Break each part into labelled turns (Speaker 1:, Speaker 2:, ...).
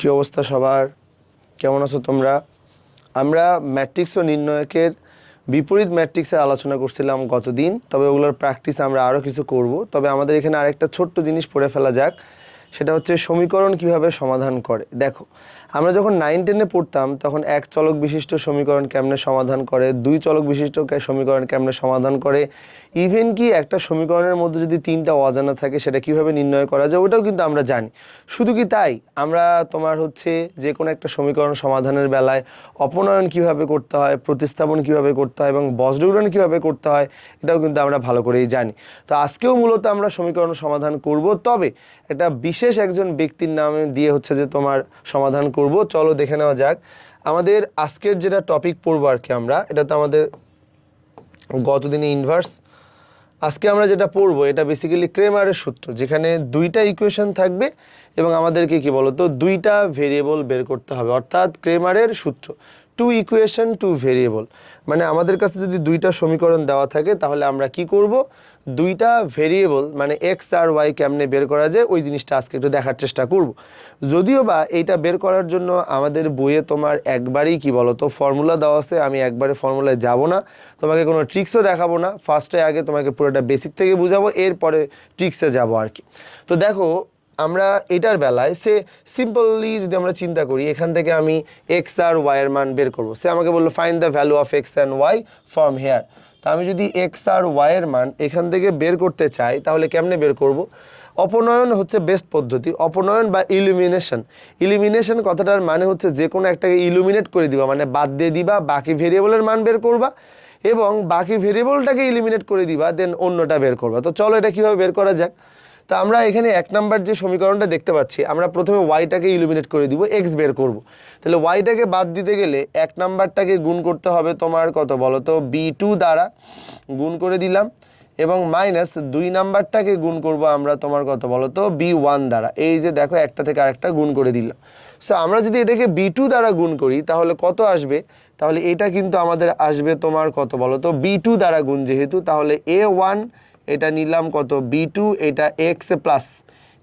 Speaker 1: কি অবস্থা সবার? কেমন আছো তোমরা? আমরা ম্যাট্রিক্স ও নির্ণয়কের বিপরীত ম্যাট্রিক্সের আলোচনা করছিলাম গতদিন, তবে ওগুলোর প্র্যাকটিস আমরা আরও কিছু করব। তবে আমাদের এখানে আরেকটা ছোট্ট জিনিস পড়ে ফেলা যাক, সেটা হচ্ছে সমীকরণ কিভাবে সমাধান করে। দেখো, আমরা যখন 9-10-এ পড়তাম তখন এক চলক বিশিষ্ট সমীকরণ কেমনে সমাধান করে, দুই চলক বিশিষ্ট সমীকরণ কেমনে সমাধান করে, ইভেন কি একটা সমীকরণের মধ্যে যদি তিনটা অজানা থাকে সেটা কিভাবে নির্ণয় করা যায় ওটাও কিন্তু আমরা জানি। শুধু কি তাই, আমরা তোমার হচ্ছে যে কোনো একটা সমীকরণ সমাধানের বেলায় অপনয়ন কিভাবে করতে হয়, প্রতিস্থাপন কিভাবে করতে হয় এবং বজ্রগুণন কিভাবে করতে হয় এটাও কিন্তু আমরা ভালো করেই জানি। তো আজকেও মূলত আমরা সমীকরণ সমাধান করব, তবে এটা বিশেষ একজন ব্যক্তির নামে দিয়ে হচ্ছে যে তোমার সমাধান করব। চলো দেখে নেওয়া যাক আমাদের আজকের যেটা টপিক পড়বো আর কি। আমরা এটা তো আমাদের গতদিনে ইনভার্স, আজকে আমরা যেটা পড়বো এটা বেসিক্যালি ক্রেমারের সূত্র, যেখানে দুইটা ইকুয়েশন থাকবে এবং আমাদেরকে কি বলতো দুইটা ভেরিয়েবল বের করতে হবে, অর্থাৎ ক্রেমারের সূত্র, টু ইকুয়েশন টু ভেরিয়েবল। মানে আমাদের কাছে যদি দুইটা সমীকরণ দেওয়া থাকে তাহলে আমরা কি করব, দুইটা ভেরিয়েবল মানে এক্স আর ওয়াই কেমনে বের করা যায় ওই জিনিসটা আজকে একটু দেখার চেষ্টা করব। যদিও বা এইটা বের করার জন্য আমাদের বইয়ে তোমার একবারই কি বলতো ফর্মুলা দেওয়া আছে, আমি একবারে ফর্মুলায় যাব না, তোমাকে কোনো ট্রিক্সও দেখাবো না। ফার্স্টে আগে তোমাকে পুরোটা বেসিক থেকে বুঝাবো, এরপরে ট্রিক্সে যাব আর কি। তো দেখো, আমরা এটার বেলায় সিম্পলি যদি আমরা চিন্তা করি, এখান থেকে আমি এক্স আর ওয়াই এর মান বের করবো। সে আমাকে বললো find the value of X and Y from here. তো আমি যদি এক্স আর ওয়াই এর মান এখান থেকে বের করতে চাই তাহলে কেমনে বের করব? অপনয়ন হচ্ছে বেস্ট পদ্ধতি। অপনয়ন বা ইলুমিনেশন, ইলিমিনেশন কথাটার মানে হচ্ছে যে কোনো একটাকে ইলুমিনেট করে দিবা, মানে বাদ দিয়ে দিবা, বাকি ভেরিয়েবলের মান বের করবা এবং বাকি ভেরিয়েবলটাকে ইলিমিনেট করে দিবা, দেন অন্যটা বের করবা। তো চলো এটা কীভাবে বের করা যাক। তো আমরা এখানে এক নাম্বার যে সমীকরণটা দেখতে পাচ্ছি, আমরা প্রথমে ওয়াইটাকে ইলুমিনেট করে দিব, এক্স বের করব। তাহলে ওয়াইটাকে বাদ দিতে গেলে এক নাম্বারটাকে গুণ করতে হবে তোমার কত বলো তো, বি2 দ্বারা গুণ করে দিলাম, এবং মাইনাস দুই নাম্বারটাকে গুণ করব আমরা তোমার কত বলো তো, বি1 দ্বারা। এই যে দেখো একটা থেকে আরেকটা গুণ করে দিলাম। সো আমরা যদি এটাকে বি2 দ্বারা গুণ করি তাহলে কত আসবে, তাহলে এটা কিন্তু আমাদের আসবে তোমার কত বলো তো, বি2 দ্বারা গুণ যেহেতু, তাহলে a1 এটা নিলাম কত বি2, এটা এক্স প্লাস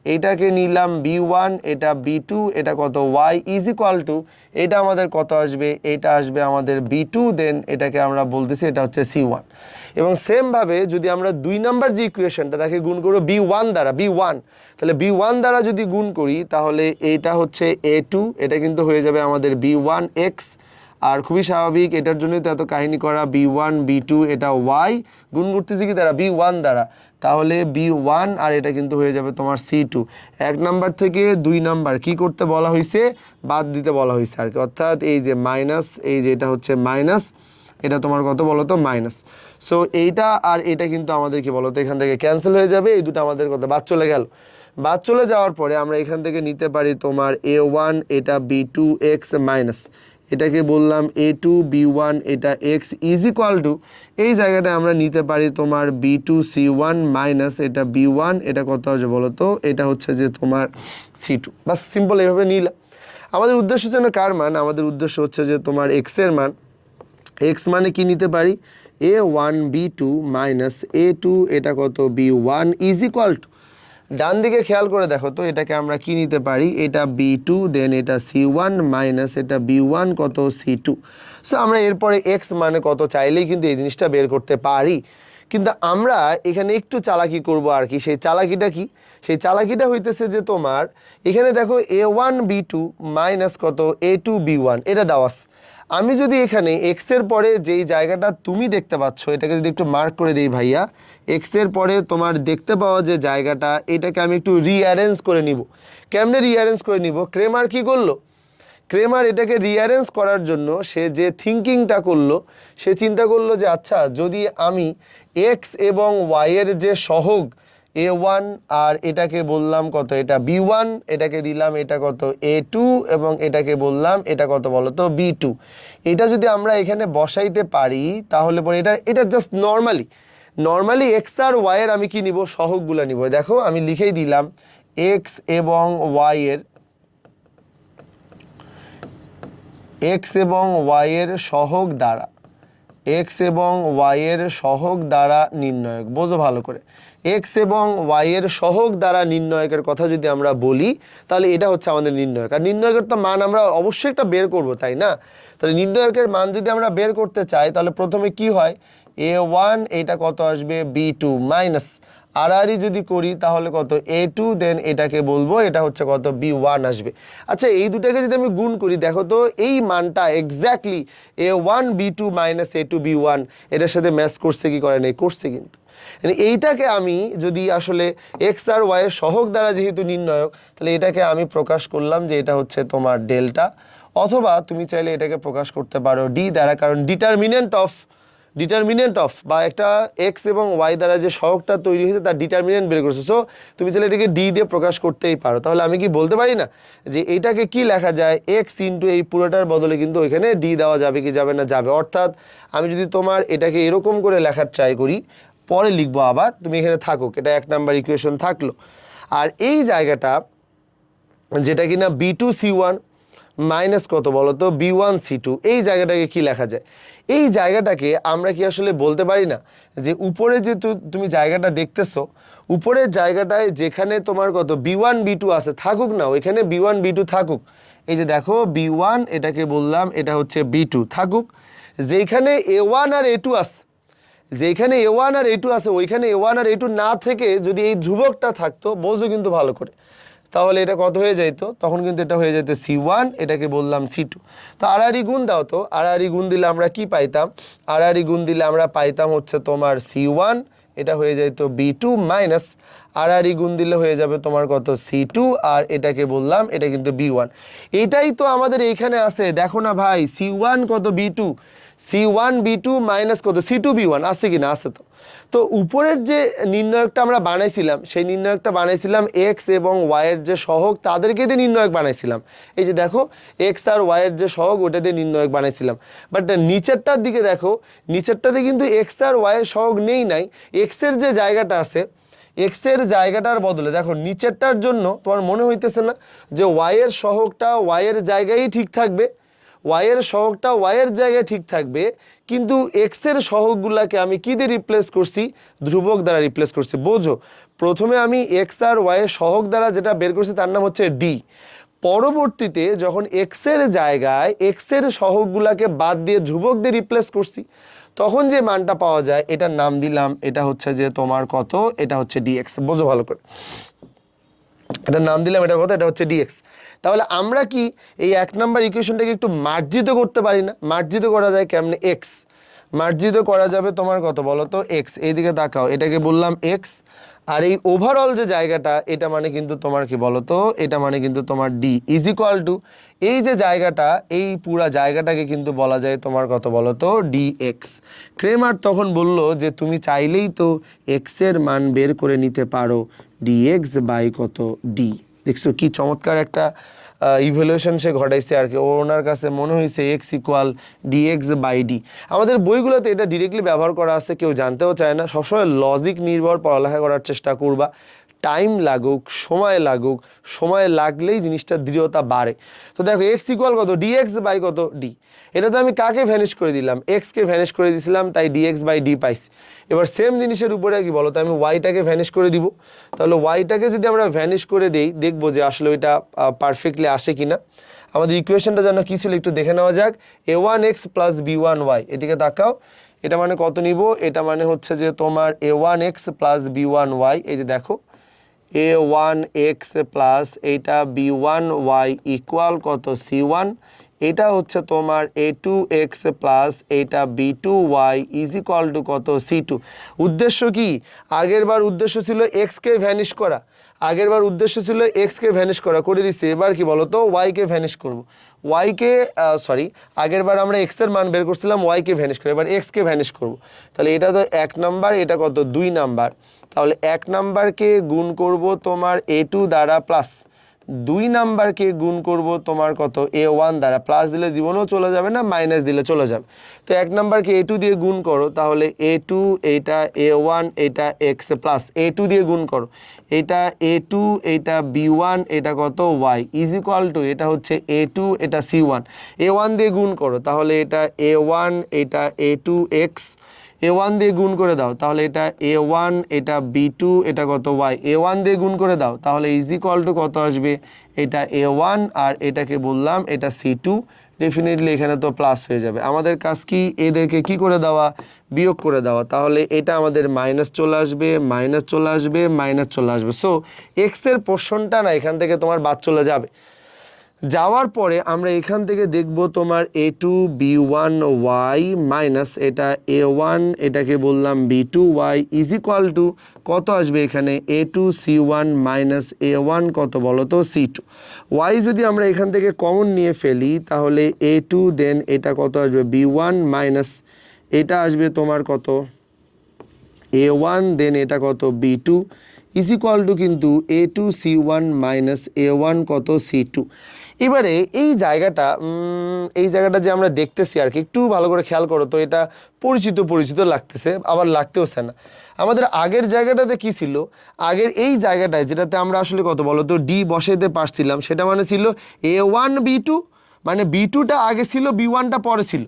Speaker 1: এইটাকে নিলাম বি1, এটা বি2, এটা কত ওয়াই ইজ ইকুয়াল টু, এটা আমাদের কত আসবে, এটা আসবে আমাদের বি2, দেন এটাকে আমরা বলতেছি এটা হচ্ছে সি1। এবং সেমভাবে যদি আমরা দুই নাম্বার যে ইকুয়েশনটা তাকে গুণ করবো বি1 দ্বারা, বি1, তাহলে বি1 দ্বারা যদি গুণ করি তাহলে এইটা হচ্ছে এ2, এটা কিন্তু হয়ে যাবে আমাদের বি1 এক্স। আর খুবই স্বাভাবিক, এটার জন্যই তো এত কাহিনী করা, বি1 বি2 এটা ওয়াই গুণ করতেছি কি দ্বারা, বি1 দ্বারা, তাহলে বি1 আর এটা কিন্তু হয়ে যাবে তোমার সি2। এক নাম্বার থেকে দুই নাম্বার কি করতে বলা হয়েছে, বাদ দিতে বলা হয়েছে আর কি, অর্থাৎ এই যে মাইনাস, এই যে এটা হচ্ছে মাইনাস, এটা তোমার কত বলো তো মাইনাস। সো এইটা আর এটা কিন্তু আমাদের কি বলো তো এখান থেকে ক্যান্সেল হয়ে যাবে, এই দুটো আমাদের কত বাদ চলে গেল। বাদ চলে যাওয়ার পরে আমরা এখান থেকে নিতে পারি তোমার a1 এটা b2 x মাইনাস, এটাকে বললাম a2 b1 এটা x ইজ ইকুয়াল টু, এই জায়গাটায় আমরা নিতে পারি তোমার b2 c1 মাইনাস এটা b1, এটা কত হচ্ছে বলো তো, এটা হচ্ছে যে তোমার c2। বাস সিম্পল এইভাবে নিলাম। আমাদের উদ্দেশ্য যেন কার মান, আমাদের উদ্দেশ্য হচ্ছে যে তোমার x এর মান। x মানে কি নিতে পারি, a1 b2 মাইনাস a2 এটা কত b1 ইজ ইকুয়াল টু, ডান দিকে খেয়াল করে দেখো তো এটাকে আমরা কি নিতে পারি, এটা b2 দেন এটা c1 মাইনাস এটা b1 কত c2। সো আমরা এরপরে x মানে কত চাইলেই কিন্তু এই জিনিসটা বের করতে পারি, কিন্তু আমরা এখানে একটু চালাকি করব আর কি। সেই চালাকিটা কি, সেই চালাকিটা হইতেছে যে তোমার এখানে দেখো a1 b2 মাইনাস কত a2 b1 এটা দেওয়া আছে। আমি যদি এখানে এক্স এর পরে যেই জায়গাটা তুমি দেখতে পাচ্ছ এটাকে যদি একটু মার্ক করে দিই ভাইয়া, এক্স এর পরে তোমার দেখতে পাওয়া যে জায়গাটা, এটাকে আমি একটু রিঅ্যারেঞ্জ করে নিব। কেমনে রিঅ্যারেঞ্জ করে নিব, ক্রেমার কি করলো, ক্রেমার এটাকে রিঅ্যারেঞ্জ করার জন্য সে যে থিঙ্কিংটা করলো, সে চিন্তা করলো যে আচ্ছা যদি আমি এক্স এবং ওয়াইয়ের যে সহগ a1 আর এটাকে বললাম কত এটা b1, এটাকে দিলাম এটা কত a2 এবং এটাকে বললাম এটা কত বলো তো b2, এটা যদি আমরা এখানে বসাইতে পারি তাহলে পরে এটা জাস্ট নর্মালি এক্স আর ওয়াইয়ের আমি কি নিব, সহগগুলো নিব। দেখো আমি লিখেই দিলাম এক্স এবং ওয়াইয়ের, এক্স এবং ওয়াইয়ের সহগ দ্বারা, এক্স এবং ওয়াইয়ের সহগ দ্বারা নির্ণয়ক, বোঝো ভালো করে। এক্স এবং ওয়াই এর সহগ দ্বারা নির্ণয়কের কথা যদি আমরা বলি, তাহলে এটা হচ্ছে আমাদের নির্ণয়ক। আর নির্ণয়কের তো মান আমরা অবশ্যই একটা বের করব, তাই না? তাহলে নির্ণয়কের মান যদি আমরা বের করতে চাই, তাহলে প্রথমে কি হয়, a1 এটা কত আসবে b2 মাইনাস আড়াআড়ি যদি করি তাহলে কত a2, দেন এটাকে বলবো এটা হচ্ছে কত b1 আসবে। আচ্ছা, এই দুটাকে যদি আমি গুণ করি, দেখো তো এই মানটা exactly a1 b2 minus a2 b1 এটার সাথে ম্যাচ করছে কি করে নাই? করছে। কিন্তু এইটাকে আমি যদি আসলে এক্স আর ওয়াই এর সহগ দ্বারা যেহেতু নির্ণয়ক, তাহলে এটাকে আমি প্রকাশ করলাম যে এটা হচ্ছে তোমার ডেল্টা, অথবা তুমি চাইলে এটাকে প্রকাশ করতে পারো ডি দ্বারা, কারণ ডিটারমিনেন্ট অফ বা একটা এক্স এবং ওয়াই দ্বারা যে সহগটা তৈরি হয়েছে তার ডিটারমিনেন্ট বের করছে। সো তুমি চাইলে এটাকে ডি দিয়ে প্রকাশ করতেই পারো। তাহলে আমি কি বলতে পারি না যে এইটাকে কি লেখা যায়, এক্স ইন্টু এই পুরোটার বদলে কিন্তু ওইখানে ডি দেওয়া যাবে কি যাবে না? যাবে। অর্থাৎ আমি যদি তোমার এটাকে এরকম করে লেখার ট্রাই করি, পরে লিখবো আবার, তুমি এখানে থাকুক, এটা 1 নাম্বার ইকুয়েশন থাকলো। আর এই জায়গাটা যেটা কিনা b2c1 মাইনাস কত বলো তো b1c2, এই জায়গাটাকে কি লেখা যায়? এই জায়গাটাকে আমরা কি আসলে বলতে পারি না যে উপরে যে তুমি জায়গাটা দেখতেছো, উপরের জায়গাটায় যেখানে তোমার কত b1 b2 আছে, থাকুক না ওইখানে b1 b2 থাকুক। এই যে দেখো b1 এটাকে বললাম এটা হচ্ছে b2 থাকুক, যেখানে a1 আর a2 আছে, যেখানে a1 আর a2 আছে ওইখানে a1 আর a2 না থেকে যদি এই ধ্রুবকটা থাকতো, বোঝো কিন্তু ভালো করে, তাহলে এটা কত হয়ে যেত? তখন কিন্তু এটা হয়ে যেত c1, এটাকে বললাম c2। তো আড়াআড়ি গুণ দাও তো, আড়াআড়ি গুণ দিলে আমরা কি পাইতাম? আড়াআড়ি গুণ দিলে আমরা পাইতাম হচ্ছে তোমার c1, এটা হয়ে যেত b2 মাইনাস আড়াআড়ি গুণ দিলে হয়ে যাবে তোমার কত c2, আর এটাকে বললাম এটা কিন্তু b1। এটাই তো আমাদের এইখানে আছে, দেখো না ভাই, c1 কত b2, c1 b2 মাইনাস কত c2 b1 আছে কি না? আছে। তো তো উপরের যে নির্ণয়কটা আমরা বানাইছিলাম, সেই নির্ণয়কটা বানাইছিলাম এক্স এবং ওয়াই এর যে সহগ তাদেরকে দিয়ে নির্ণয়ক বানাইছিলাম। এই যে দেখো এক্স আর ওয়াই এর যে সহগ ওটা দিয়ে নির্ণয়ক বানাইছিলাম। বাট নিচেরটার দিকে দেখো, নিচেরটাতে কিন্তু এক্স আর ওয়াই এর সহগ নেই। এক্সের যে জায়গাটা আছে, এক্সের জায়গাটার বদলে দেখো নিচেরটার জন্য তোমার মনে হইতেছে না যে ওয়াই এর সহগটা ওয়াই এর জায়গায় ঠিক থাকবে, ওয়াই এর সহগটা ওয়াই এর জায়গায় ঠিক থাকবে, কিন্তু এক্স এর সহগগুলাকে আমি কি দিয়ে রিপ্লেস করছি? ধ্রুবক দ্বারা রিপ্লেস করছি। বোঝো, প্রথমে আমি এক্স আর ওয়াই এর সহগ দ্বারা যেটা বের করছি তার নাম হচ্ছে ডি। পরবর্তীতে যখন এক্স এর জায়গায় এক্স এর সহগগুলাকে বাদ দিয়ে ধ্রুবক দিয়ে রিপ্লেস করছি, তখন যে মানটা পাওয়া যায় এটার নাম দিলাম, এটা হচ্ছে যে তোমার কত, এটা হচ্ছে ডিএক্স। বোঝো ভালো করে, এটার নাম দিলাম এটা কত, এটা হচ্ছে ডিএক্স। তাহলে আমরা কি এই 1 নাম্বার ইকুয়েশনটাকে একটু মার্জিত করতে পারি না? মার্জিত করা যায় কেমনে? এক্স মার্জিত করা যাবে তোমার কত বলো তো এক্স, এইদিকে তাকাও, এটাকে বললাম এক্স, আর এই ওভারঅল যে জায়গাটা এটা মানে কিন্তু তোমার কি বলো তো, এটা মানে কিন্তু তোমার ডি ইজ ইকুয়াল টু এই যে জায়গাটা, এই পুরা জায়গাটাকে কিন্তু বলা যায় তোমার কত বলো তো ডি এক্স। ক্রেমার তখন বলল যে তুমি চাইলেই তো এক্স এর মান বের করে নিতে পারো ডিএক্স বাই কত ডি। দেখছো কি চমৎকার একটা ইভ্যালুয়েশন সে ঘটাইছে আর কি। ওনার কাছে মনে হয়েছে X equal DX by D. আমাদের বইগুলোতে এটা ডিরেক্টলি ব্যবহার করা আছে, কেউ জানতেও চায় না। সবসময় লজিক নির্ভর পড়ালেখা করার চেষ্টা করবা, টাইম লাগুক, সময় লাগলেই জিনিসটা দৃঢ়তা বাড়ে। তো দেখো এক্স ইকুয়াল কত ডিএক্স বাই কত ডি, এটা তো আমি কাকে ভ্যানিশ করে দিলাম? এক্সকে ভ্যানিশ করে দিয়েছিলাম, তাই ডিএক্স বাই ডি পাইছি। এবার সেম জিনিসের উপরে কি বলো তো আমি ওয়াইটাকে ভ্যানিশ করে দিব। তাহলে ওয়াইটাকে যদি আমরা ভ্যানিশ করে দেই, দেখবো যে আসলে ওইটা পারফেক্টলি আসে কিনা। আমাদের ইকুয়েশনটা যেন কী ছিল একটু দেখে নেওয়া যাক। a1x প্লাস b1y, এদিকে তাকাও, এটা মানে কত নিব? এটা মানে হচ্ছে যে তোমার a1x প্লাস b1y। এই যে দেখো a1x প্লাস এইটা b1y ইকুয়াল কত c1, এটা হচ্ছে তোমার a2x প্লাস এইটা b2y ইজ ইকুয়াল টু কত c2। উদ্দেশ্য কি? আগেরবার উদ্দেশ্য ছিল এক্সকে ভ্যানিশ করা, করে দিচ্ছি। এবার কি বলো তো ওয়াইকে ভ্যানিশ করব, আগেরবার আমরা এক্স এর মান বের করছিলাম, ওয়াইকে ভ্যানিশ করে, এবার এক্সকে ভ্যানিশ করব। তাহলে এটা তো 1 নাম্বার, এটা কত 2 নাম্বার। তাহলে 1 নাম্বারকে গুণ করব তোমার a2 দ্বারা প্লাস 2 নাম্বারকে গুণ করব তোমার কত a1 দ্বারা। প্লাস দিলে জীবনেও চলে যাবে না, মাইনাস দিলে চলে যাবে। তো 1 নাম্বারকে a2 দিয়ে গুণ করো, তাহলে a2 এইটা a1 এটা x প্লাস a2 দিয়ে গুণ করো, এটা a2 এটা b1 এটা কত y ইজ ইকুয়াল টু এটা হচ্ছে a2 এটা c1, a1 দিয়ে গুণ করো, তাহলে এটা a1 এটা a2x a1 দিয়ে গুণ করে দাও তাহলে এটা a1, এটা b2, এটা কত y, a1 দিয়ে গুণ করে দাও তাহলে ইজ ইকুয়াল টু কত আসবে, এটা a1 আর এটাকে বললাম এটা c2, ডেফিনেটলি এখানে তো প্লাস হয়ে যাবে। আমাদের কাজ কি, এদেরকে কি করে দেওয়া, বিয়োগ করে দেওয়া, তাহলে এটা আমাদের মাইনাস চলে আসবে, মাইনাস চলে আসবে, মাইনাস চলে আসবে। সো এক্সের পোর্শনটা না এখান থেকে তোমার বাদ চলে যাবে। যাওয়ার পরে আমরা এখান থেকে দেখব তোমার a2 b1 y মাইনাস এটা a1, এটাকে বললাম b2 y is equal two কত আসবে এখানে a2 c1 মাইনাস a1 কত বলো তো c2। y যদি আমরা এখান থেকে কমন নিয়ে ফেলি তাহলে a2 দেন এটা কত আসবে b1 মাইনাস এটা আসবে তোমার কত a1 দেন এটা কত b2 ইজ ইকুয়াল টু কিন্তু a2 c1 মাইনাস a1 কত c2। এবারে এই জায়গাটা যে আমরা দেখতেছি আর কি, একটু ভালো করে খেয়াল করো তো, এটা পরিচিত পরিচিত লাগতেছে, আবার লাগতেওছে না। আমাদের আগের জায়গাটাতে কি ছিল, আগের এই জায়গাটায় যেটাতে আমরা আসলে কত বলো তো ডি বসাইতে পারছিলাম, সেটা মানে ছিল a1 b2, মানে b2টা আগে ছিল b1টা পরে ছিল,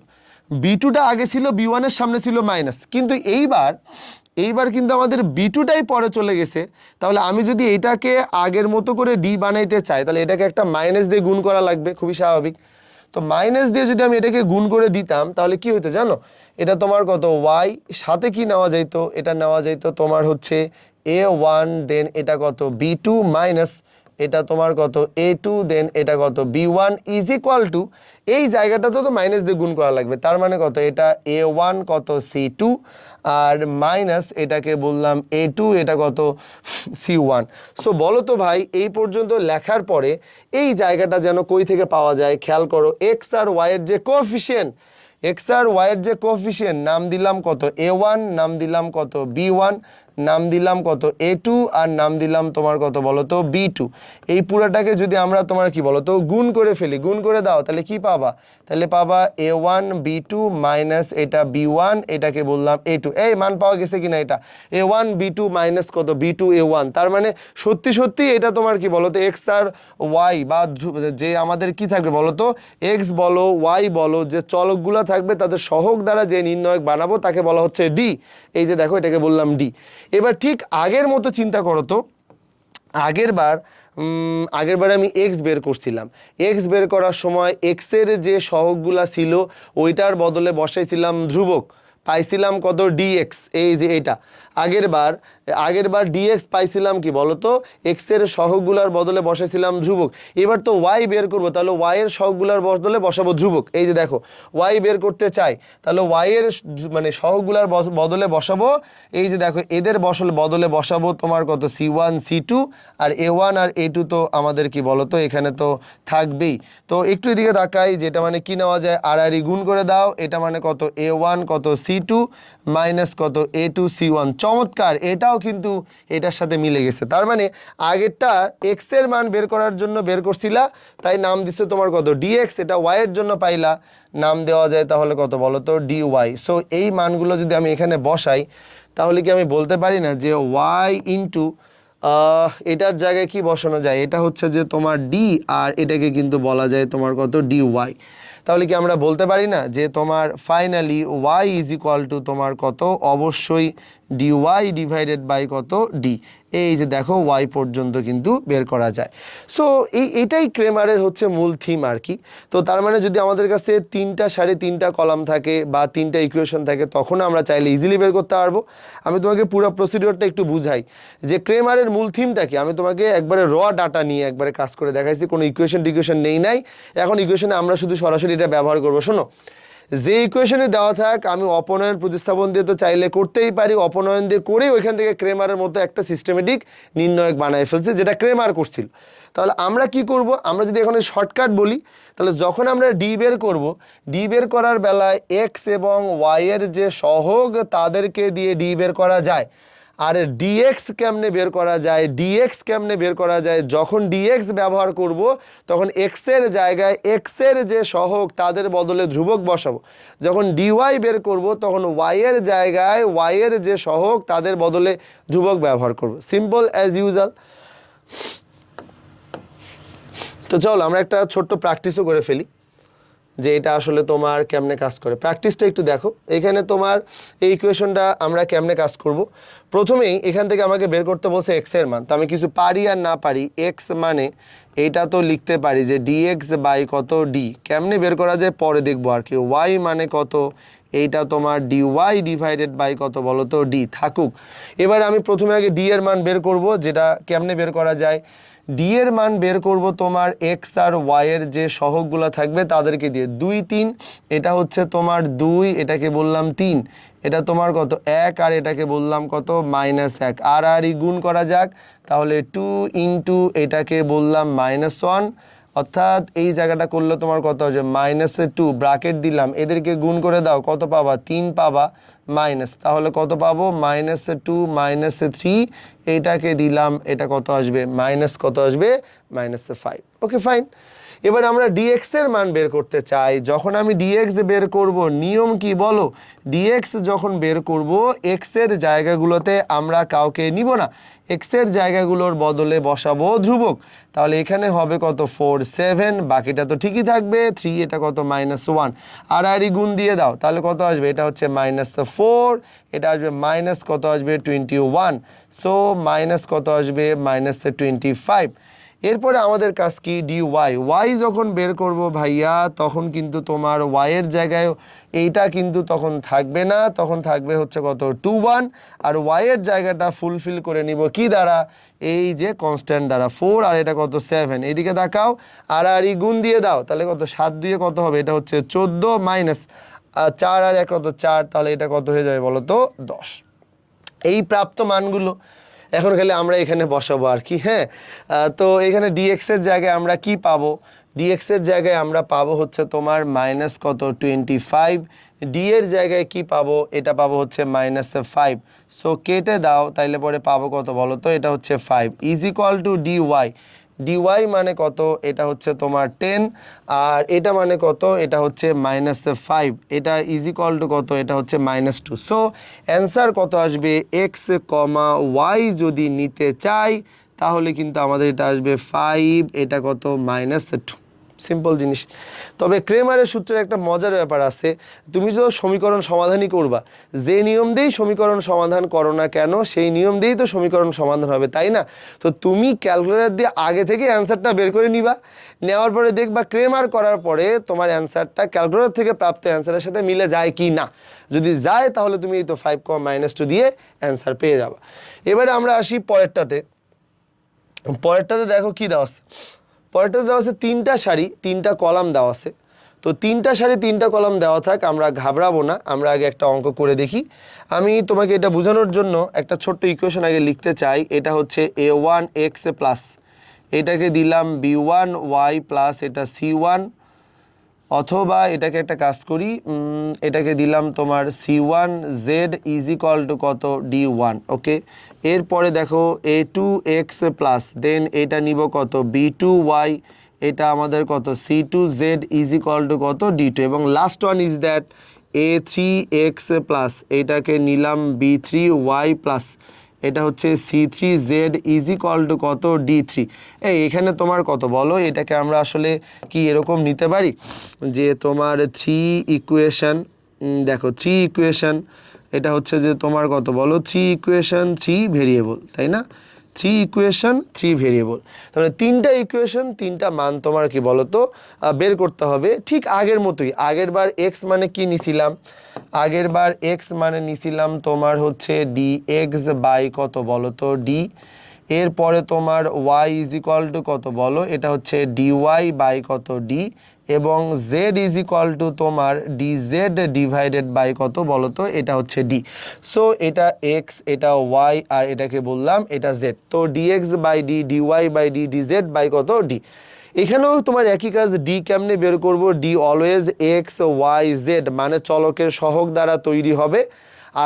Speaker 1: b2টা আগে ছিল b1-এর সামনে ছিল মাইনাস, কিন্তু এইবার কিন্তু আমাদের b2টাই পরে চলে গেছে। তাহলে আমি যদি এটাকে আগের মতো করে ডি বানাইতে চাই তাহলে এটাকে একটা মাইনাস দিয়ে গুণ করা লাগবে, খুবই স্বাভাবিক। তো মাইনাস দিয়ে যদি আমি এটাকে গুণ করে দিতাম তাহলে কি হতো জানো, এটা তোমার কত y, সাথে কি নেওয়া যাইতো, এটা নেওয়া যাইতো তোমার হচ্ছে a1 দেন এটা কত b2 মাইনাস এটা তোমার কত a2 দেন এটা কত b1 ইজ ইকুয়াল টু, এই জায়গাটাতে তো মাইনাস দিয়ে গুণ করা লাগবে, তার মানে কত এটা a1 কত c2 আর মাইনাস এটাকে বললাম a2 এটা কত c1। সো বলো তো ভাই এই পর্যন্ত লেখার পরে এই জায়গাটা যেন কই থেকে পাওয়া যায়, খেয়াল করো, এক্স আর ওয়াই এর যে কোএফিসিয়েন্ট, এক্স আর ওয়াই এর যে কোএফিসিয়েন্ট, নাম দিলাম কত a1, নাম দিলাম কত b1, নাম দিলাম কত a2 আর নাম দিলাম তোমার কত বলো তো b2। এই পুরাটাকে যদি আমরা তোমার কি বলো তো গুণ করে ফেলি, গুণ করে দাও তাহলে কি পাবা, তাহলে পাবা a1 b2 মাইনাস এটা b1, এটাকে বললাম a2। এই মান পাওয়া গেছে কিনা, এটা a1 b2 মাইনাস কত b2 a1, তার মানে সত্যি সত্যি এটা তোমার কি বলো তো এক্স আর ওয়াই বা যে আমাদের কি থাকবে বলো তো এক্স বলো ওয়াই বলো যে চলকগুলো থাকবে তাদের সহগ দ্বারা যে নির্ণয়ক বানাবো তাকে বলা হচ্ছে ডি। এই যে দেখো এটাকে বললাম ডি। এবার ঠিক আগের মতো চিন্তা করো তো, আগেরবার আমি এক্স বের করছিলাম, এক্স বের করার সময় এক্সের যে সহগগুলা ছিল ওইটার বদলে বসাইছিলাম ধ্রুবক, পাইছিলাম কত ডিএক্স, এই যে এটা আগেরবার ডিএক্স পাইছিলাম কি বলতো এক্সের সহগগুলার বদলে বসাইছিলাম ধ্রুবক। এবার তো ওয়াই বের করবো, তাহলে ওয়াই এর সহগগুলার বদলে বসাবো ধ্রুবক। এই যে দেখো ওয়াই বের করতে চাই তাহলে ওয়াই এর মানে সহগগুলার বদলে বসাবো, এই যে দেখো এদের বদলে বসাবো তোমার কত c1 c2 আর a1 আর a2 তো আমাদের কি বলতো এখানে তো থাকবেই। তো একটু এদিকে তাকাই, যেটা মানে কি নেওয়া যায় আর গুণ করে দাও, এটা মানে কত a1 কত c2 মাইনাস কত a2 c1। চমৎকার, এটাও কিন্তু এটার সাথে মিলে গেছে। তার মানে আগেরটা এক্স এর মান বের করার জন্য বের করছিলা, তাই নাম দিছে তোমার কত ডিএক্স, এটা ওয়াই এর জন্য পাইলা, নাম দেওয়া যায় তাহলে কত বলো তো ডিওয়াই। সো এই মানগুলো যদি আমি এখানে বসাই তাহলে কি আমি বলতে পারি না যে ওয়াই ইন্টু এটার জায়গায় কি বসানো যায়, এটা হচ্ছে যে তোমার ডি আর এটাকে কিন্তু বলা যায় তোমার কত ডিওয়াই। তাহলে কি আমরা বলতে পারি না যে তোমার finally Y is equal to তোমার কত, অবশ্যই ডিওয়াই ডিভাইডেড বাই কত ডি। এই যে দেখো ওয়াই পর্যন্ত কিন্তু বের করা যায়। সো এটাই ক্রেমারের হচ্ছে মূল থিম আর কি। তো তার মানে যদি আমাদের কাছে 3.5 কলাম থাকে বা 3টা ইকুয়েশন থাকে তখন আমরা চাইলে ইজিলি বের করতে পারবো। আমি তোমাকে পুরো প্রসিডিওরটা একটু বুঝাই যে ক্রেমারের মূল থিমটা কি। আমি তোমাকে একবারে র ডাটা নিয়ে একবারে কাজ করে দেখাইছি, কোনো ইকুয়েশন নেই নাই। এখন ইকুয়েশনে আমরা শুধু সরাসরি এটা ব্যবহার করবো। শোনো, যে ইকুয়েশনে দেওয়া থাক আমি অপনয়ন প্রতিস্থাপন দিয়ে তো চাইলে করতেই পারি, অপনয়ন দিয়ে করেই ওইখান থেকে ক্রেমারের মতো একটা সিস্টেমেটিক নির্ণয়ক বানায় ফেলছে যেটা ক্রেমার করছিল। তাহলে আমরা কি করব, আমরা যদি এখন শর্টকাট বলি তাহলে যখন আমরা ডি বের করব, ডি বের করার বেলায় এক্স এবং ওয়াই এর যে সহগ তাদেরকে দিয়ে ডি বের করা যায়। আর ডিএক্স কেমনে বের করা যায়, যখন ডিএক্স ব্যবহার করব তখন এক্সের জায়গায় এক্সের যে সহগ তাদের বদলে ধ্রুবক বসাবো। যখন ডিওয়াই বের করব তখন ওয়াইয়ের জায়গায় ওয়াইয়ের যে সহগ তাদের বদলে ধ্রুবক ব্যবহার করব। Simple as usual. তো চলো আমরা একটা ছোট্ট প্র্যাকটিসও করে ফেলি। যে এটা আসলে তোমার কেমনে কাজ করে। প্র্যাকটিসটা একটু দেখো। এখানে তোমার এই ইকুয়েশনটা আমরা কেমনে কাজ করব। প্রথমেই এখান থেকে আমাকে বের করতে বলছে এক্স এর মান, তো আমি কিছু পারি আর না পারি, এক্স মানে এইটা তো লিখতে পারি যে ডিএক্স বাই কত ডি, কেমনে বের করা যায় পরে দেখবো আর কি। ওয়াই মানে কত, এইটা তোমার ডি ওয়াই ডিভাইডেড বাই কত বলো তো ডি, থাকুক। এবার আমি প্রথমে আগে ডি এর মান বের করব, যেটা কেমনে বের করা যায়। ডি এর মান বের করব তোমার এক্স আর ওয়াই এর যে সহগগুলো থাকবে তাদেরকে দিয়ে। 2 3, এটা হচ্ছে তোমার 2, এটাকে বললাম 3, এটা তোমার কত 1, আর এটাকে বললাম কত -1, আর গুণ করা যাক, তাহলে 2 ইন্টু এটাকে বললাম -1, অর্থাৎ এই জায়গাটা করলে তোমার কত হবে -2, ব্র্যাকেট দিলাম, এদেরকে গুণ করে দাও, কত পাবা 3 পাবা, মাইনাস, তাহলে কত পাবো -2 -3, এইটাকে দিলাম, এটা কত আসবে মাইনাস, কত আসবে -5। Okay fine. এবার আমরা ডিএক্স এর মান বের করতে চাই। যখন আমি ডিএক্স বের করব, নিয়ম কি বলো, ডিএক্স যখন বের করব এক্স এর জায়গাগুলোতে আমরা কাউকে নিব না, এক্স এর জায়গাগুলোর বদলে বসাবো ধ্রুবক। তাহলে এখানে হবে কত 4 7, বাকিটা তো ঠিকই থাকবে 3, এটা কত -1, আর গুণ দিয়ে দাও, তাহলে কত আসবে, এটা হচ্ছে -4, এটা আসবে মাইনাস কত আসবে 21, সো মাইনাস কত আসবে -25। এরপরে আমাদের কাজ কি, ডি ওয়াই, ওয়াই যখন বের করব ভাইয়া তখন কিন্তু তোমার ওয়াইয়ের জায়গায় এইটা কিন্তু তখন থাকবে না, তখন থাকবে হচ্ছে কত 21, আর ওয়াইয়ের জায়গাটা ফুলফিল করে নিব কি দ্বারা, এই যে কনস্ট্যান্ট দ্বারা 4, আর এটা কত 7, এইদিকে দেখাও, আর গুণ দিয়ে দাও, তাহলে কত 7 দিয়ে কত হবে, এটা হচ্ছে 14 মাইনাস 4 আর 1 কত 4, তাহলে এটা কত হয়ে যাবে বলো তো 10। এই প্রাপ্ত মানগুলো এখন খালি আমরা এখানে বসাবো আর কি। হ্যাঁ, তো এখানে ডিএক্স এর জায়গায় আমরা কি পাবো, ডিএক্স এর জায়গায় আমরা পাবো হচ্ছে তোমার মাইনাস কত 25, ডি এর জায়গায় কি পাবো, এটা পাবো হচ্ছে -5, সো কেটে দাও, তাইলে পরে পাবো কত বলো তো, এটা হচ্ছে 5 is equal to d y, d y মানে কত, এটা হচ্ছে তোমার 10, আর এটা মানে কত, এটা হচ্ছে -5, এটা ইজ ইকুয়াল টু কত, এটা হচ্ছে -2। সো অ্যান্সার কত আসবে, এক্স কমা ওয়াই যদি নিতে চাই তাহলে কিন্তু আমাদের এটা আসবে 5, এটা কত -2, সিম্পল জিনিস। তবে ক্রেমারের সূত্রের একটা মজার ব্যাপার আছে, তুমি তো সমীকরণ সমাধানই করবা, যে নিয়ম দিয়েই সমীকরণ সমাধান করো না কেন সেই নিয়ম দিয়েই তো সমীকরণ সমাধান হবে, তাই না? তো তুমি ক্যালকুলেটর দিয়ে আগে থেকে অ্যান্সারটা বের করে নিবা, নেওয়ার পরে দেখবা ক্রেমার করার পরে তোমার অ্যান্সারটা ক্যালকুলেটর থেকে প্রাপ্ত অ্যান্সারের সাথে মিলে যায় কি না, যদি যায় তাহলে তুমি এই তো 5, -2 দিয়ে অ্যান্সার পেয়ে যাবা। এবারে আমরা আসি পরেরটাতে। পরেরটাতে দেখো কি দেওয়া আছে, পরেরটা দেওয়া আছে 3টা সারি 3টা কলাম দেওয়া আছে। তো 3টা সারি 3টা কলাম দেওয়া থাক, আমরা ঘাবড়াবো না, আমরা আগে একটা অঙ্ক করে দেখি। আমি তোমাকে এটা বোঝানোর জন্য একটা ছোট্ট ইকুয়েশন আগে লিখতে চাই। এটা হচ্ছে a1x প্লাস, এটাকে দিলাম b1y প্লাস এটা c1, অথবা এটাকে একটা কাজ করি, এটাকে দিলাম তোমার c1z ইজ ইকুয়াল টু কত d1। ওকে, এরপরে দেখো a2x প্লাস, দেন এটা নিব কত b2y, এটা আমাদের কত c2z ইজ ইকুয়াল টু কত d2, এবং last one is that a3x plus, এটাকে নিলাম b3y প্লাস, এটা হচ্ছে c3z ইজ ইকুয়াল টু কত d3। এখানে তোমার কত বলো, এটাকে আমরা আসলে কি এরকম নিতে পারি যে তোমার 3 ইকুয়েশন, দেখো 3 ইকুয়েশন, এটা হচ্ছে যে তোমার কত বলো 3 ইকুয়েশন 3 ভেরিয়েবল, তাই না? 3 ইকুয়েশন 3 ভেরিয়েবল, তাহলে 3টা ইকুয়েশন 3টা মান তোমার কি বলো তো বের করতে হবে, ঠিক আগের মতোই। আগের বার এক্স মানে কি নিছিলাম, আগের বার এক্স মানে নিছিলাম তোমার হচ্ছে ডি এক্স বাই কত বলো তো ডি, এরপরে তোমার ওয়াই ইজ ইকুয়াল টু কত বলো, এটা হচ্ছে ডি ওয়াই বাই কত ডি, এবং জেড ইজ ইকুয়াল টু তোমার ডি জেড ডিভাইডেড বাই কত বলো তো, এটা হচ্ছে ডি। সো এটা এক্স, এটা ওয়াই, আর এটাকে বললাম এটা জেড। তো d x by d, d y by d, d z by কত ডি। এখানেও তোমার একই কাজ, ডি কেমনে বের করব, d always x y z মানে চলকের সহগ দ্বারা তৈরি হবে।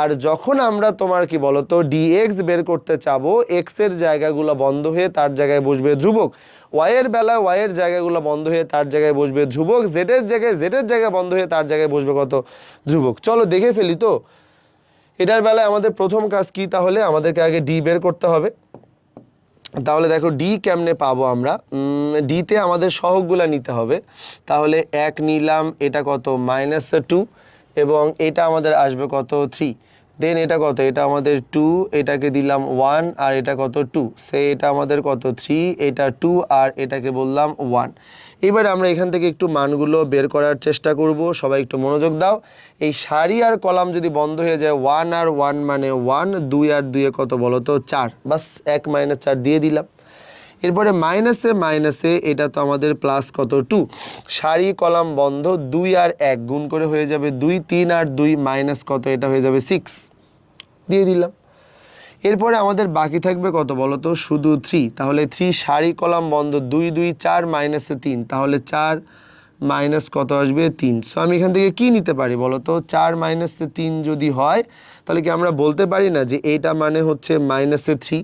Speaker 1: আর যখন আমরা তোমার কি বলতো ডিএক্স বের করতে চাবো, এক্স এর জায়গাগুলো বন্ধ হয়ে তার জায়গায় বসবে ধ্রুবক, ওয়াই এর বেলায় ওয়াই এর জায়গাগুলো বন্ধ হয়ে তার জায়গায় বসবে ধ্রুবক, জেড এর জায়গায় বন্ধ হয়ে তার জায়গায় বসবে কত ধ্রুবক। চলো দেখে ফেলি। তো এটার বেলায় আমাদের প্রথম কাজ কি, তাহলে আমাদেরকে আগে ডি বের করতে হবে। তাহলে দেখো ডি কেমনে পাবো আমরা, ডিতে আমাদের সহগগুলা নিতে হবে। তাহলে 1 নিলাম, এটা কত -2, এবং এটা আমাদের আসবে কত 3। দেন এটা কত, এটা আমাদের 2, এটাকে দিলাম 1, আর এটা কত 2, সে এটা আমাদের কত 3, এটা 2, আর এটাকে বললাম 1। এবারে আমরা এখান থেকে একটু মানগুলো বের করার চেষ্টা করব, সবাই একটু মনোযোগ দাও। এই সারি আর কলাম যদি বন্ধ হয়ে যায়, 1 আর 1 মানে 1, 2 আর 2 কত বলো তো 4, বাস 1 - 4 দিয়ে দিলাম। এরপরে মাইনাসে মাইনাসে এটা তো আমাদের প্লাস কত 2, সারি কলাম বন্ধ, 2 আর 1 গুণ করে হয়ে যাবে 2, 3 আর 2 মাইনাস কত, এটা হয়ে যাবে 6, দিয়ে দিলাম। এরপরে আমাদের বাকি থাকবে কত বলো তো, শুধু 3। তাহলে 3 সারি কলাম বন্ধ, 2 2 4 মাইনাসে 3, তাহলে 4 মাইনাস কত আসবে 3। সো আমি এখান থেকে কি নিতে পারি বলো তো, 4 - 3 যদি হয় তাহলে কি আমরা বলতে পারি না যে এইটা মানে হচ্ছে -3।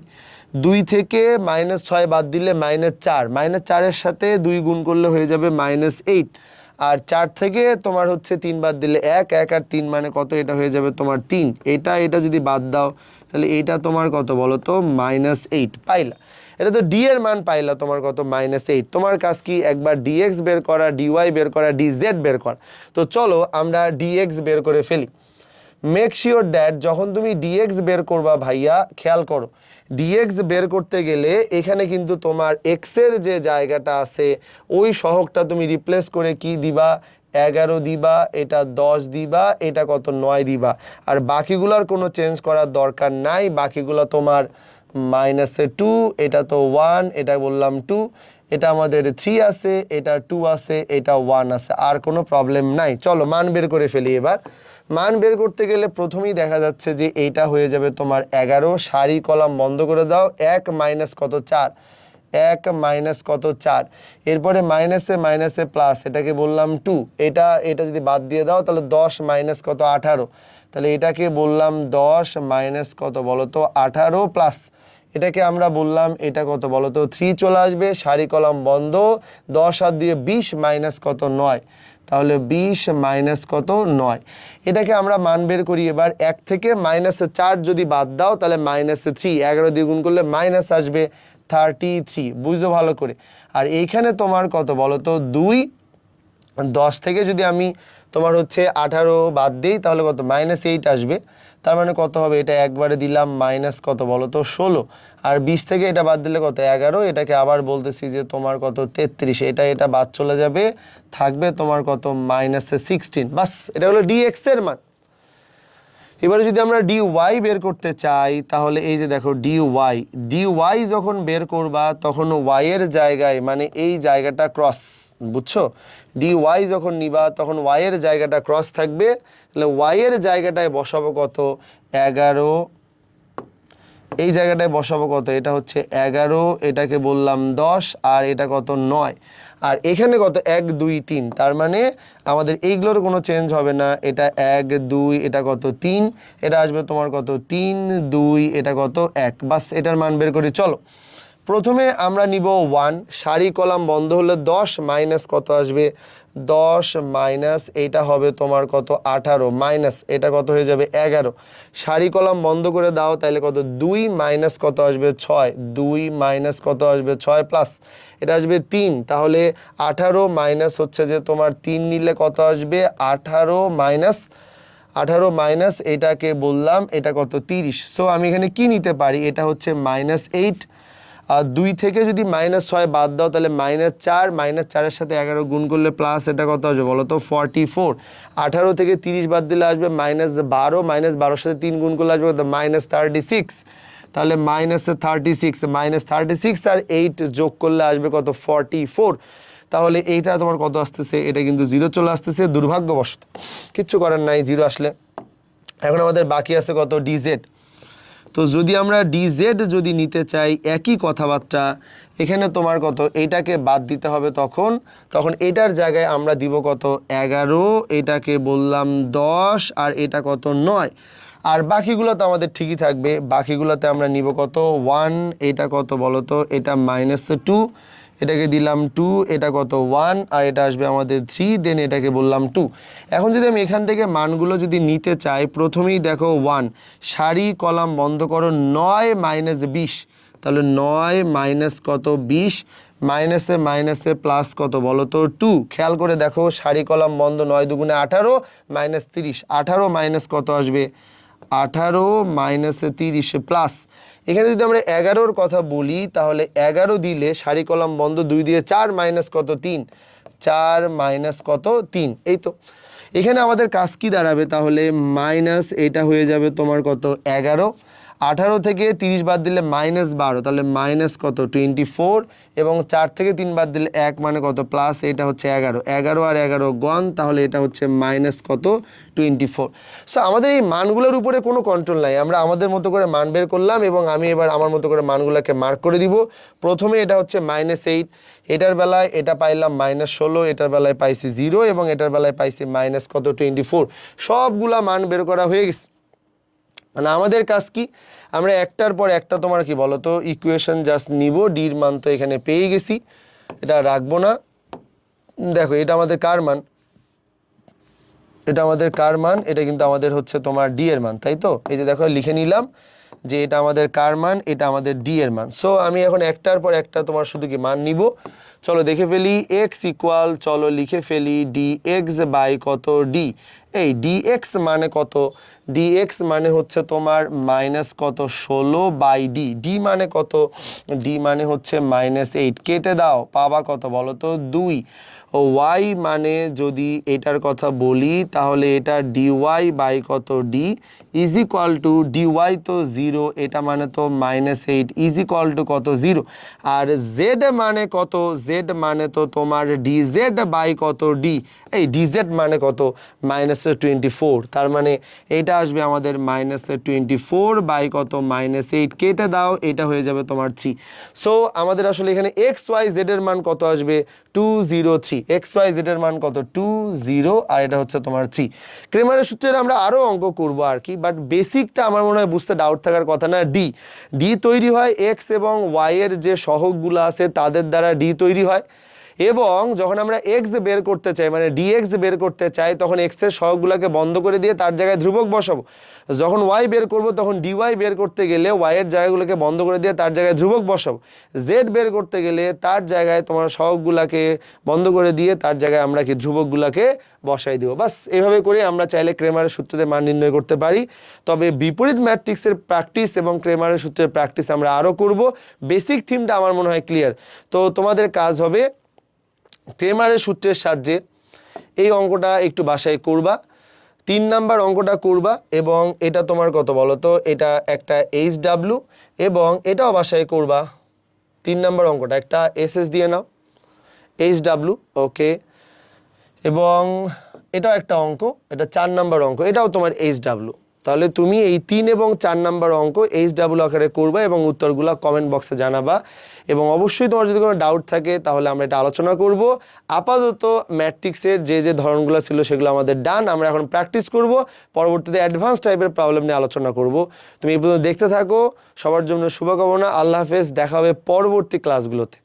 Speaker 1: 2 থেকে -6 বাদ দিলে -4, -4-এর সাথে 2 গুণ করলে হয়ে যাবে -8, আর 4 থেকে তোমার হচ্ছে 3 বাদ দিলে 1, 1 আর 3 মানে কত, এটা হয়ে যাবে তোমার 3। এটা যদি বাদ দাও তাহলে এইটা তোমার কত বলো তো -8 পাইলা। এটা তো ডি এর মান পাইলা তোমার কত -8। তোমার কাজ কি, একবার ডিএক্স বের করা, ডিওয়াই বের করা, ডিজেড বের করা। তো চলো আমরা ডিএক্স বের করে ফেলি। মেক শিওর দ্যাট যখন তুমি ডিএক্স বের করবা ভাইয়া, খেয়াল করো ডিএক্স বের করতে গেলে এখানে কিন্তু তোমার এক্সের যে জায়গাটা আছে ওই সহগটা তুমি রিপ্লেস করে কি দিবা, 11 দিবা, এটা 10 দিবা, এটা কত 9 দিবা, আর বাকিগুলোর কোনো চেঞ্জ করার দরকার নাই। বাকিগুলো তোমার -2, এটা তো 1, এটা বললাম 2, এটা আমাদের 3 আছে, এটা 2 আছে, এটা 1 আছে, আর কোনো প্রবলেম নাই। চলো মান বের করে ফেলি। এবার মান বের করতে গেলে প্রথমেই দেখা যাচ্ছে যে এইটা হয়ে যাবে তোমার 11, সারি কলাম বন্ধ করে দাও, 1 মাইনাস কত 4, 1 মাইনাস কত 4, এরপরে মাইনাসে মাইনাসে প্লাস, এটাকে বললাম 2, এটা যদি বাদ দিয়ে দাও তাহলে 10 মাইনাস কত 18, তাহলে এটাকে বললাম 10 মাইনাস কত বলো তো 18 প্লাস এটাকে আমরা বললাম এটা কত বলো তো 3 চলে আসবে, সারি কলাম বন্ধ, 10 আর দিয়ে 20 মাইনাস কত 9, তাহলে 20 মাইনাস কত 9। এটাকে আমরা মান বের করি। এবার 1 থেকে -4 যদি বাদ দাও তাহলে -3, 11 দিয়ে গুণ করলে মাইনাস আসবে 33, বুঝো ভালো করে। আর এইখানে তোমার কত বলো তো 2, 10 থেকে যদি আমি তোমার হচ্ছে 18 বাদ দিই তাহলে কত -8 আসবে, তার মানে কত হবে, এটা একবারে দিলাম মাইনাস কত বলো তো 16, আর 20 থেকে এটা বাদ দিলে কত 11, এটাকে আবার বলতেছি যে তোমার কত 33, এটা বাদ চলে যাবে, থাকবে তোমার কত -16, বাস এটা হলো ডিএক্স এর মান। এবারে যদি আমরা ডিওয়াই বের করতে চাই তাহলে এই যে দেখো ডিওয়াই যখন বের করবা তখন ওয়াই এর জায়গায় মানে এই জায়গাটা ক্রস, বুঝছো, ডিওয়াই যখন নিবা তখন ওয়াই এর জায়গাটা ক্রস থাকবে, তাহলে ওয়াই এর জায়গাটায় বসাবো কত 11, এই জায়গাটায় বসাবো কত, এটা হচ্ছে 11, এটাকে বললাম 10, আর এটা কত 9, আর এখানে কত 1 2 3, তার মানে আমাদের এইগুলোর কোনো চেঞ্জ হবে না, এটা 1 2, এটা কত 3, এটা আসবে তোমার কত 3 2, এটা কত 1, বাস এটার মান বের করি। চলো প্রথমে আমরা নিব 1, সারি কলাম বন্ধ হলে 10 মাইনাস কত আসবে 10 মাইনাস এটা হবে তোমার কত 18 মাইনাস এটা কত হয়ে যাবে 11, সারি কলাম বন্ধ করে দাও তাহলে কত 2 মাইনাস কত আসবে 6, 2 মাইনাস কত আসবে 6 প্লাস এটা আসবে 3, তাহলে 18 মাইনাস হচ্ছে যে তোমার 3 নিলে কত আসবে 18 মাইনাস এটাকে বললাম এটা কত 30। সো আমি এখানে কি নিতে পারি, এটা হচ্ছে -8, আর 2 থেকে যদি -6 বাদ দাও তাহলে -4, -4-এর সাথে 11 গুণ করলে প্লাস এটা কত আসবে বলো তো 44, 18 থেকে 30 বাদ দিলে আসবে -12, -12-এর সাথে 3 গুণ করলে আসবে কত -36, তাহলে -36 আর 8 যোগ করলে আসবে কত 44, তাহলে এইটা তোমার কত আসতেছে, এটা কিন্তু 0 চলে আসতেছে দুর্ভাগ্যবশত, কিচ্ছু করার নাই 0 আসলে। এখন আমাদের বাকি আছে কত ডিজেড। তো যদি আমরা ডিজেড যদি নিতে চাই একই কথাবার্তা, এখানে তোমার কত এইটাকে বাদ দিতে হবে, তখন এটার জায়গায় আমরা দিব কত 11, এটাকে বললাম 10, আর এটা কত 9, আর বাকিগুলো তো আমাদের ঠিকই থাকবে, বাকিগুলোতে আমরা নিব কত 1, এটা কত বলো তো এটা -2, এটাকে দিলাম 2, এটা কত 1, আর এটা আসবে আমাদের 3, দেন এটাকে বললাম 2। এখন যদি আমি এখান থেকে মানগুলো যদি নিতে চাই, প্রথমেই দেখো 1, সারি কলাম বন্ধ করো, 9 - 20, তাহলে 9 মাইনাস কত 20, মাইনাসে মাইনাসে প্লাস কত বলো তো 2। খেয়াল করে দেখো সারি কলাম বন্ধ, 9 দুগুণে 18 মাইনাস 30, 18 মাইনাস কত আসবে 18 মাইনাসে 30 প্লাস। এখানে যদি আমরা 11-র কথা বলি তাহলে 11 দিলে সারি কলাম বন্ধ 2 দিয়ে 4 মাইনাস কত 3, 4 মাইনাস কত 3। এই তো এখানে আমাদের কাজ কি দাঁড়াবে তাহলে মাইনাস এটা হয়ে যাবে তোমার কত 11, 18 থেকে 30 বাদ দিলে মাইনাস 12, তাহলে মাইনাস কত 24, এবং 4 থেকে 3 বাদ দিলে 1 মানে কত প্লাস, এটা হচ্ছে 11, 11 আর 11 গণ, তাহলে এটা হচ্ছে মাইনাস কত 24। সো আমাদের এই মানগুলোর উপরে কোনো কন্ট্রোল নাই, আমরা আমাদের মতো করে মান বের করলাম এবং আমি এবার আমার মতো করে মানগুলোকে মার্ক করে দিব। প্রথমে এটা হচ্ছে -8, এটার বেলায় এটা পাইলাম -16, এটার বেলায় পাইছি 0 এবং এটার বেলায় পাইছি মাইনাস কত 24। সবগুলা মান বের করা হয়ে গেছে। মানে আমাদের কাজ কি, আমরা একটার পর একটা তোমার কি বলো তো ইকুয়েশন জাস্ট নিব, ডির মান তো এখানে পেয়ে গেছি, এটা রাখবো না। দেখো এটা আমাদের কার মান, এটা আমাদের কার মান, এটা কিন্তু আমাদের হচ্ছে তোমার ডি এর মান, তাই তো। এই যে দেখো লিখে নিলাম যে এটা আমাদের কার মান, এটা আমাদের ডি এর মান। সো আমি এখন একটার পর একটা তোমার শুধু কি মান নিব। চলো দেখে ফেলি, এক্স ইকুয়াল, চলো লিখে ফেলি ডি এক্স বাই কত ডি। এই ডি এক্স মানে কত, ডি এক্স মানে হচ্ছে তোমার মাইনাস কত 16 বাই ডি, ডি মানে কত, ডি মানে হচ্ছে -8, কেটে দাও পাবা কত বলো তো 2। ও ওয়াই মানে যদি এটার কথা বলি তাহলে এটা ডিওয়াই বাই কত d is equal to d y তো 0, এটা মানে তো -8 ইজ ইকুয়াল টু কত 0। আর জেড মানে কত, জেড মানে তো তোমার ডিজেড বাই কত ডি, এই ডিজেড মানে কত -24, তার মানে এইটা আসবে আমাদের -24 বাই কত -8, কেটে দাও এটা হয়ে যাবে তোমার 3। সো আমাদের আসলে এখানে এক্স ওয়াই জেড এর মান কত আসবে 203, এক্স ওয়াই জেড এর মান কত 20, আর এটা হচ্ছে তোমার 3। ক্রেমারের সূত্রের আমরা আরো অঙ্ক করব আর কি, বাট বেসিকটা আমার মনে হয় বুঝতে ডাউট থাকার কথা না। ডি, ডি তৈরি হয় এক্স এবং ওয়াই এর যে সহগগুলো আছে তাদের দ্বারা ডি তৈরি হয়, এবং যখন আমরা এক্স বের করতে চাই মানে ডিএক্স বের করতে চাই তখন এক্স এর সহগগুলোকে বন্ধ করে দিয়ে তার জায়গায় ধ্রুবক বসাবো। যখন ওয়াই বের করব তখন ডিওয়াই বের করতে গেলে ওয়াই এর জায়গাগুলোকে বন্ধ করে দিয়ে তার জায়গায় ধ্রুবক বসাবো। জেড বের করতে গেলে তার জায়গায় তোমার সহগগুলোকে বন্ধ করে দিয়ে তার জায়গায় আমরা কি ধ্রুবকগুলোকে বসাই দিব। বাস এইভাবে করে আমরা চাইলে ক্রেমারের সূত্রতে মান নির্ণয় করতে পারি। তবে বিপরীত ম্যাট্রিক্সের প্র্যাকটিস এবং ক্রেমারের সূত্রের প্র্যাকটিস আমরা আরও করব। বেসিক থিমটা আমার মনে হয় ক্লিয়ার। তো তোমাদের কাজ হবে ক্রেমারের সূত্রের সাহায্যে এই অঙ্কটা একটু বাসায় করবা, 3 নাম্বার অঙ্কটা করবা, এবং এটা তোমার কত বলো তো এটা একটা HW, এবং এটাও বাসায় করবা। 3 নাম্বার অঙ্কটা একটা SS দিয়ে নাও HW, ওকে, এবং এটাও একটা অঙ্ক, এটা 4 নাম্বার অঙ্ক, এটাও তোমার HW। তাহলে তুমি এই 3 এবং 4 নাম্বার অঙ্ক HW আকারে করবা এবং উত্তরগুলো কমেন্ট বক্সে জানাবা। এবং অবশ্যই তোমার যদি কোনো ডাউট থাকে তাহলে আমরা এটা আলোচনা করব। আপাতত ম্যাট্রিক্সের যে যে ধরনগুলো ছিল সেগুলো আমাদের ডান, আমরা এখন প্র্যাকটিস করব, পরবর্তীতে অ্যাডভান্স টাইপের প্রবলেম নিয়ে আলোচনা করব। তুমি এই পর্যন্ত দেখতে থাকো, সবার জন্য শুভকামনা, আল্লাহ হাফেজ, দেখা হবে পরবর্তী ক্লাসগুলোতে।